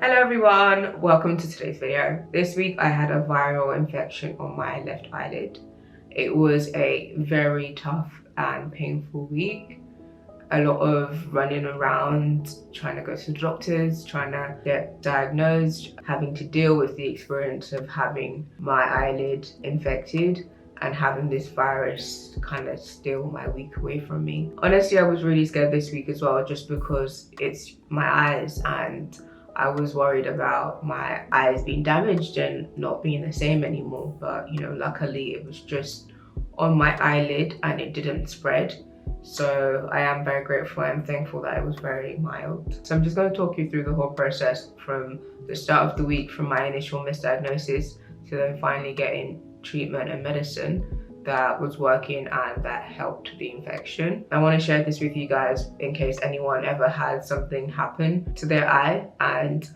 Hello everyone, welcome to today's video. This week I had a viral infection on my left eyelid. It was a very tough and painful week. A lot of running around, trying to go to the doctors, trying to get diagnosed, having to deal with the experience of having my eyelid infected and having this virus kind of steal my week away from me. Honestly, I was really scared this week as well, just because it's my eyes and I was worried about my eyes being damaged and not being the same anymore. But luckily it was just on my eyelid and it didn't spread. So I am very grateful and thankful that it was very mild. So I'm just going to talk you through the whole process from the start of the week, from my initial misdiagnosis to then finally getting treatment and medicine that was working and that helped the infection. I want to share this with you guys in case anyone ever had something happen to their eye and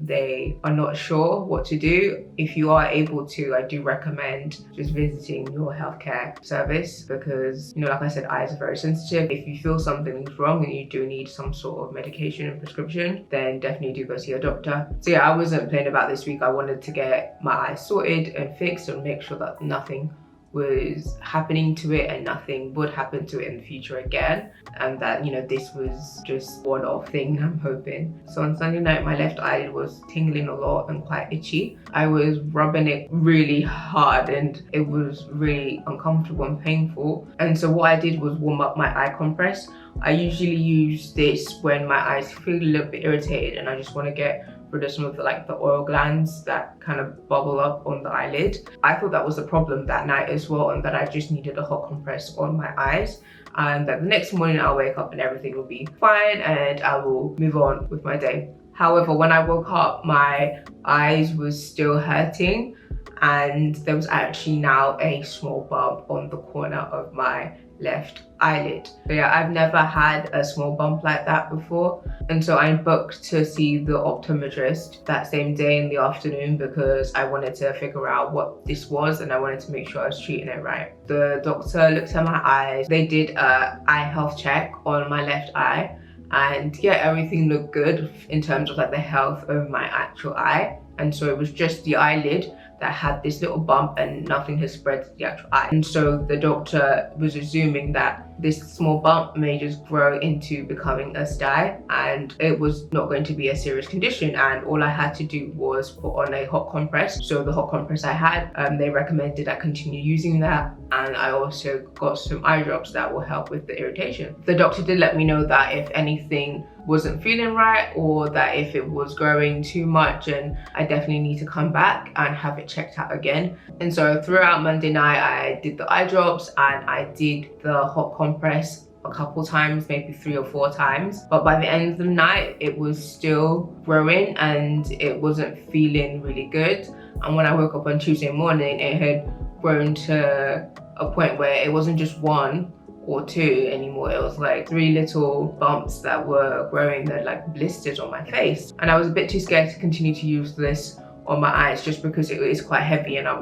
they are not sure what to do. If you are able to, I do recommend just visiting your healthcare service because, like I said, eyes are very sensitive. If you feel something is wrong and you do need some sort of medication and prescription, then definitely do go see a doctor. So yeah, I wasn't playing about this week. I wanted to get my eyes sorted and fixed and make sure that nothing was happening to it and nothing would happen to it in the future again, and that this was just one-off thing, I'm hoping. So on Sunday night my left eyelid was tingling a lot and quite itchy. I was rubbing it really hard and it was really uncomfortable and painful, and so what I did was warm up my eye compress. I usually use this when my eyes feel a little bit irritated and I just want to get rid of some of the oil glands that kind of bubble up on the eyelid. I thought that was the problem that night as well, and that I just needed a hot compress on my eyes, and that the next morning I'll wake up and everything will be fine and I will move on with my day. However, when I woke up, my eyes was still hurting and there was actually now a small bump on the corner of my left eyelid. So yeah, I've never had a small bump like that before, and so I booked to see the optometrist that same day in the afternoon because I wanted to figure out what this was and I wanted to make sure I was treating it right. The doctor looked at my eyes, they did a eye health check on my left eye, and yeah, everything looked good in terms of the health of my actual eye. And so it was just the eyelid that had this little bump and nothing has spread to the actual eye. And so the doctor was assuming that this small bump may just grow into becoming a stye and it was not going to be a serious condition, and all I had to do was put on a hot compress. So the hot compress I had, they recommended I continue using that, and I also got some eye drops that will help with the irritation. The doctor did let me know that if anything wasn't feeling right or that if it was growing too much, and I definitely need to come back and have it checked out again. And so throughout Monday night I did the eye drops and I did the hot compress a couple times, maybe 3 or 4 times, but by the end of the night it was still growing and it wasn't feeling really good. And when I woke up on Tuesday morning, it had grown to a point where it wasn't just 1 or 2 anymore. It was 3 little bumps that were growing, that blisters on my face, and I was a bit too scared to continue to use this on my eyes just because it is quite heavy and I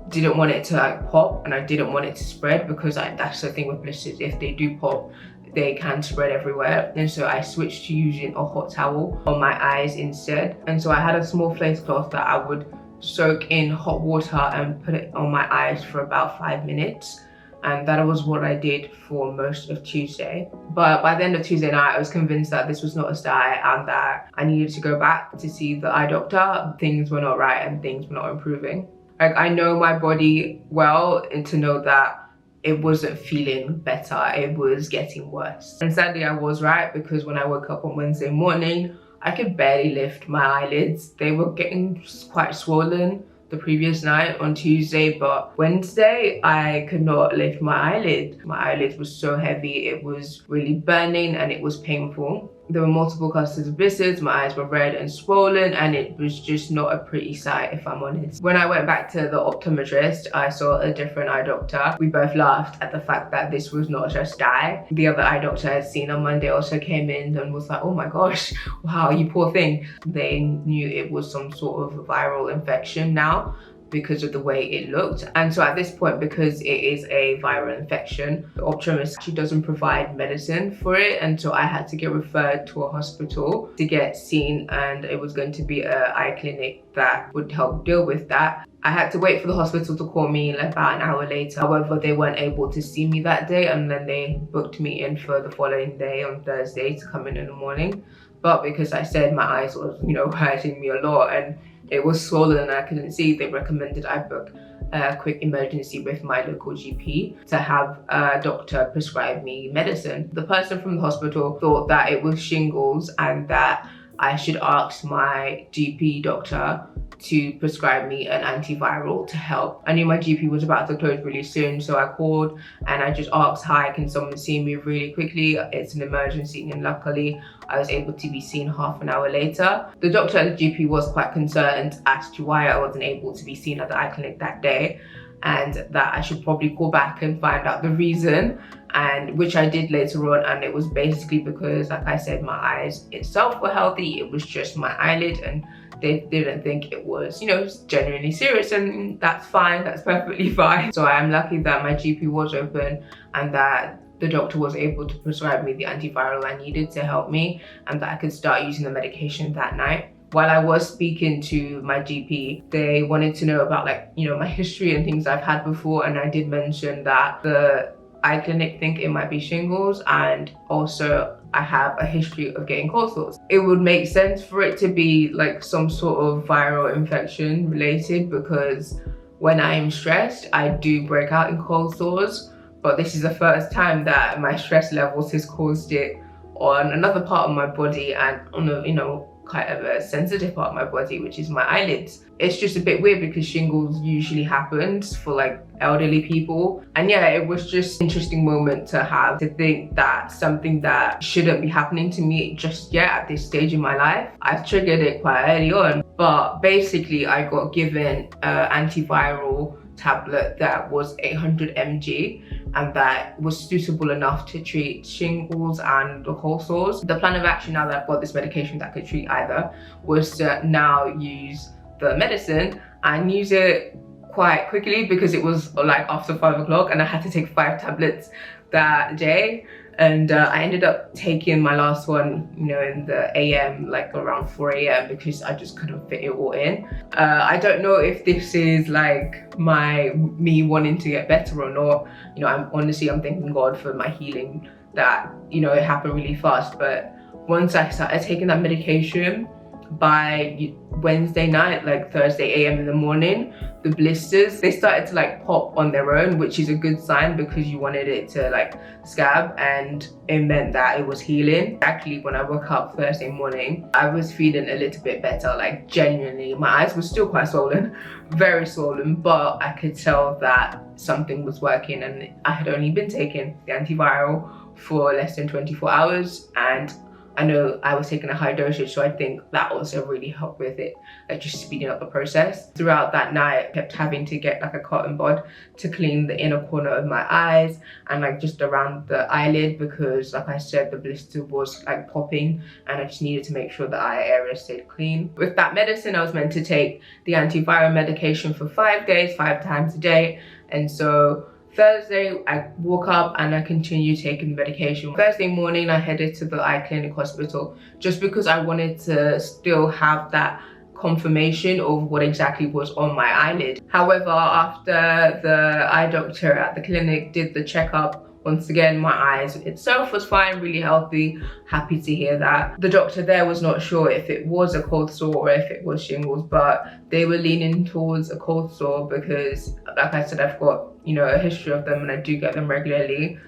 didn't want it to pop, and I didn't want it to spread because that's the thing with blisters, if they do pop they can spread everywhere. And so I switched to using a hot towel on my eyes instead. And so I had a small face cloth that I would soak in hot water and put it on my eyes for about 5 minutes, and that was what I did for most of Tuesday. But by the end of Tuesday night I was convinced that this was not a stye and that I needed to go back to see the eye doctor. Things were not right and things were not improving. I know my body well, and to know that it wasn't feeling better, it was getting worse. And sadly I was right, because when I woke up on Wednesday morning I could barely lift my eyelids. They were getting quite swollen the previous night on Tuesday, but Wednesday I could not lift my eyelid. My eyelid was so heavy, it was really burning and it was painful. There were multiple clusters of blisters, my eyes were red and swollen, and it was just not a pretty sight, if I'm honest. When I went back to the optometrist, I saw a different eye doctor. We both laughed at the fact that this was not just stye. The other eye doctor I had seen on Monday also came in and was like, oh my gosh, wow, you poor thing. They knew it was some sort of viral infection now. because of the way it looked. And so at this point, because it is a viral infection, the optometrist actually doesn't provide medicine for it, and so I had to get referred to a hospital to get seen, and it was going to be an eye clinic that would help deal with that. I had to wait for the hospital to call me like about an hour later. However, they weren't able to see me that day, and then they booked me in for the following day on Thursday to come in the morning. But because I said my eyes was, hurting me a lot and it was swollen and I couldn't see, they recommended I book a quick emergency with my local GP to have a doctor prescribe me medicine. The person from the hospital thought that it was shingles and that I should ask my GP doctor to prescribe me an antiviral to help. I knew my GP was about to close really soon, so I called and I just asked, hi, can someone see me really quickly? It's an emergency, and luckily I was able to be seen half an hour later. The doctor at the GP was quite concerned as to why I wasn't able to be seen at the eye clinic that day, and that I should probably call back and find out the reason, and which I did later on. And it was basically because, like I said, my eyes itself were healthy. It was just my eyelid, and they didn't think it was, genuinely serious, and that's fine, that's perfectly fine. So I am lucky that my GP was open and that the doctor was able to prescribe me the antiviral I needed to help me, and that I could start using the medication that night. While I was speaking to my GP, they wanted to know about my history and things I've had before, and I did mention that the eye clinic think it might be shingles, and also I have a history of getting cold sores. It would make sense for it to be like some sort of viral infection related, because when I am stressed, I do break out in cold sores, but this is the first time that my stress levels has caused it on another part of my body and on a quite of a sensitive part of my body, which is my eyelids. It's just a bit weird because shingles usually happens for elderly people. And yeah, it was just an interesting moment to have, to think that something that shouldn't be happening to me just yet at this stage in my life. I've triggered it quite early on, but basically I got given an antiviral tablet that was 800 mg, and that was suitable enough to treat shingles and the cold sores. The plan of action, now that I've got this medication that could treat either, was to now use the medicine and use it quite quickly, because it was after 5 o'clock and I had to take 5 tablets that day. And I ended up taking my last one, in the AM, around 4 AM, because I just couldn't fit it all in. I don't know if this is me wanting to get better or not. I'm thanking God for my healing, that, it happened really fast. But once I started taking that medication, by Wednesday night, Thursday AM in the morning, the blisters, they started to pop on their own, which is a good sign because you wanted it to scab, and it meant that it was healing. Actually, when I woke up Thursday morning, I was feeling a little bit better, genuinely. My eyes were still quite swollen, very swollen, but I could tell that something was working, and I had only been taking the antiviral for less than 24 hours, and I know I was taking a high dosage, so I think that also really helped with it, just speeding up the process. Throughout that night, I kept having to get a cotton bud to clean the inner corner of my eyes and just around the eyelid, because like I said, the blister was popping, and I just needed to make sure the eye area stayed clean. With that medicine, I was meant to take the antiviral medication for 5 days, 5 times a day, and so Thursday, I woke up and I continued taking the medication. Thursday morning, I headed to the eye clinic hospital just because I wanted to still have that confirmation of what exactly was on my eyelid. However, after the eye doctor at the clinic did the checkup, once again, my eyes itself was fine, really healthy, happy to hear that. The doctor there was not sure if it was a cold sore or if it was shingles, but they were leaning towards a cold sore because, like I said, I've got, a history of them and I do get them regularly.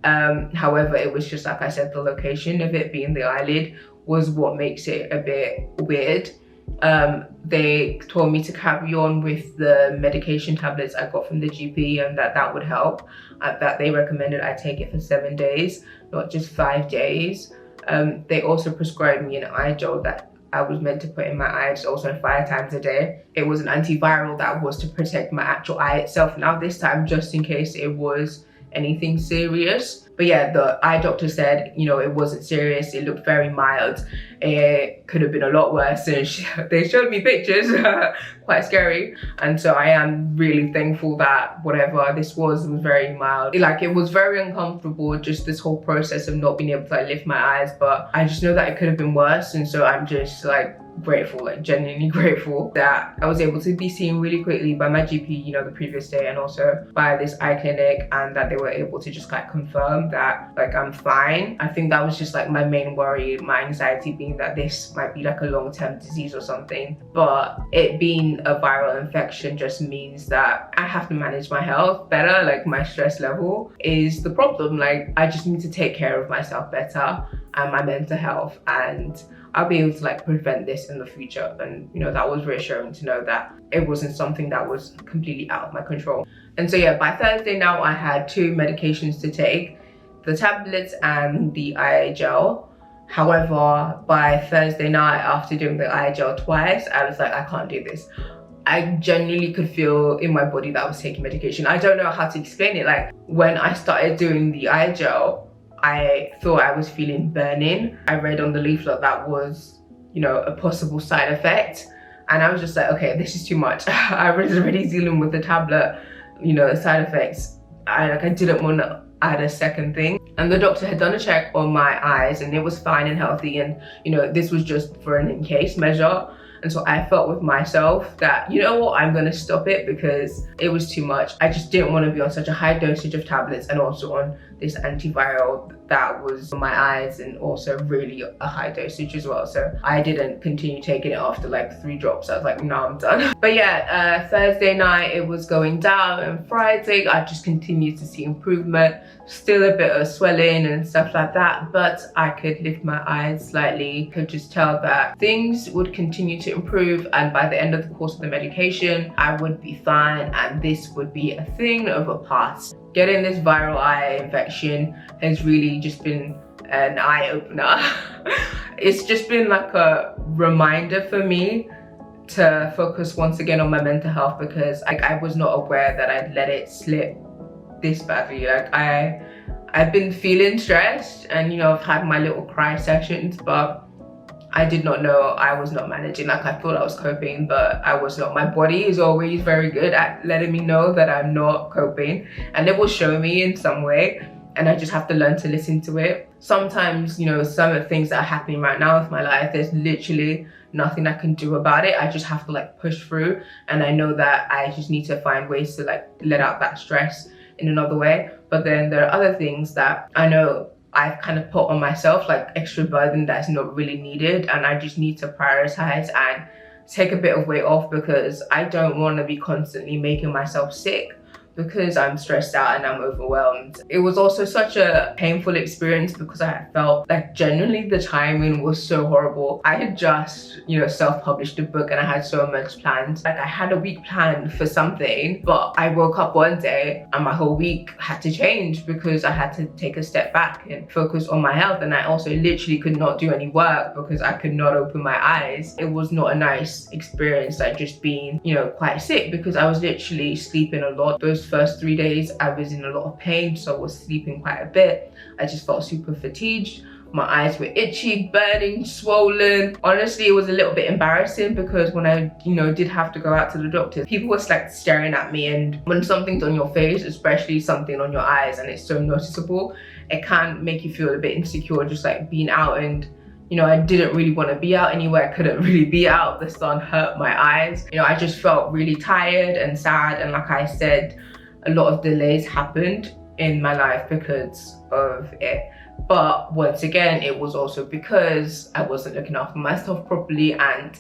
However, it was just, like I said, the location of it being the eyelid was what makes it a bit weird. They told me to carry on with the medication tablets I got from the GP, and that would help, that they recommended I take it for 7 days, not just 5 days. They also prescribed me an eye gel that I was meant to put in my eyes also 5 times a day. It was an antiviral that was to protect my actual eye itself, now this time just in case it was anything serious. But yeah, the eye doctor said, it wasn't serious, it looked very mild. It could have been a lot worse, and they showed me pictures, quite scary. And so I am really thankful that whatever this was very mild. Like, it was very uncomfortable, just this whole process of not being able to like lift my eyes, but I just know that it could have been worse. And so I'm just like grateful, like genuinely grateful that I was able to be seen really quickly by my GP, you know, the previous day, and also by this eye clinic, and that they were able to just like confirm that like I'm fine. I think that was just like my main worry, my anxiety being that this might be like a long-term disease or something. But it being a viral infection just means that I have to manage my health better. Like, my stress level is the problem. Like, I just need to take care of myself better and my mental health, and I'll be able to like prevent this in the future. And you know, that was reassuring to know that it wasn't something that was completely out of my control. And so yeah, by Thursday now I had 2 medications to take, the tablets and the eye gel. However, by Thursday night, after doing the eye gel twice, I was like, I can't do this. I genuinely could feel in my body that I was taking medication. I don't know how to explain it. Like, when I started doing the eye gel, I thought I was feeling burning. I read on the leaflet that was, you know, a possible side effect. And I was just like, okay, this is too much. I was already dealing with the tablet, you know, the side effects. I didn't want to add a second thing. And the doctor had done a check on my eyes and it was fine and healthy. And, you know, this was just for an in case measure. And so I felt with myself that, you know what, I'm gonna stop it because it was too much. I just didn't want to be on such a high dosage of tablets and also on this antiviral that was on my eyes, and also really a high dosage as well. So I didn't continue taking it after like 3 drops. I was like, no, I'm done. But yeah, Thursday night it was going down, and Friday I just continued to see improvement. Still a bit of swelling and stuff like that, but I could lift my eyes slightly, could just tell that things would continue to improve, and by the end of the course of the medication I would be fine and this would be a thing of a past. Getting this viral eye infection has really just been an eye-opener. It's just been like a reminder for me to focus once again on my mental health, because I was not aware that I'd let it slip this badly. Like, I've been feeling stressed, and you know, I've had my little cry sessions, but I did not know I was not managing. Like, I thought I was coping, but I was not. My body is always very good at letting me know that I'm not coping, and it will show me in some way, and I just have to learn to listen to it. Sometimes, you know, some of the things that are happening right now with my life, there's literally nothing I can do about it. I just have to like push through, and I know that I just need to find ways to like let out that stress in another way. But then there are other things that I know I've kind of put on myself, like extra burden that's not really needed, and I just need to prioritize and take a bit of weight off, because I don't want to be constantly making myself sick because I'm stressed out and I'm overwhelmed. It was also such a painful experience because I felt like genuinely the timing was so horrible. I had just, you know, self-published a book and I had so much planned. Like, I had a week planned for something, but I woke up one day and my whole week had to change because I had to take a step back and focus on my health. And I also literally could not do any work because I could not open my eyes. It was not a nice experience, like just being, you know, quite sick, because I was literally sleeping a lot. Those first 3 days I was in a lot of pain, so I was sleeping quite a bit. I just felt super fatigued. My eyes were itchy, burning, swollen. Honestly, it was a little bit embarrassing because when I, you know, did have to go out to the doctor, people were like staring at me, and when something's on your face, especially something on your eyes, and it's so noticeable, it can make you feel a bit insecure just like being out. And you know, I didn't really want to be out anywhere. I couldn't really be out. The sun hurt my eyes. You know, I just felt really tired and sad. And like I said, a lot of delays happened in my life because of it. But once again, it was also because I wasn't looking after myself properly, and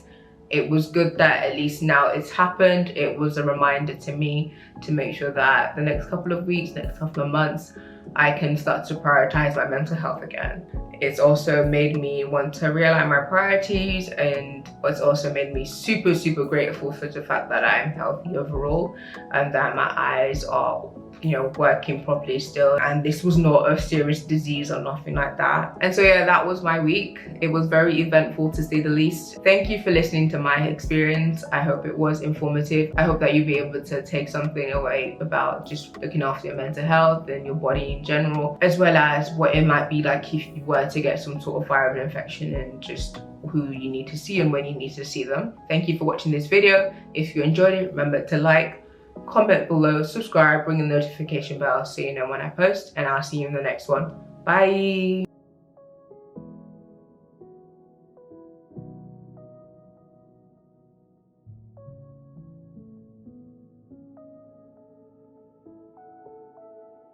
it was good that at least now it's happened. It was a reminder to me to make sure that the next couple of weeks, next couple of months, I can start to prioritize my mental health again. It's also made me want to realign my priorities, and it's also made me super, super grateful for the fact that I'm healthy overall and that my eyes are you know, working properly still, and this was not a serious disease or nothing like that. And so yeah, that was my week. It was very eventful to say the least. Thank you for listening to my experience. I hope it was informative. I hope that you'll be able to take something away about just looking after your mental health and your body in general, as well as what it might be like if you were to get some sort of viral infection, and just who you need to see and when you need to see them. Thank you for watching this video. If you enjoyed it, remember to like, comment below, subscribe, ring the notification bell so you know when I post, and I'll see you in the next one. Bye.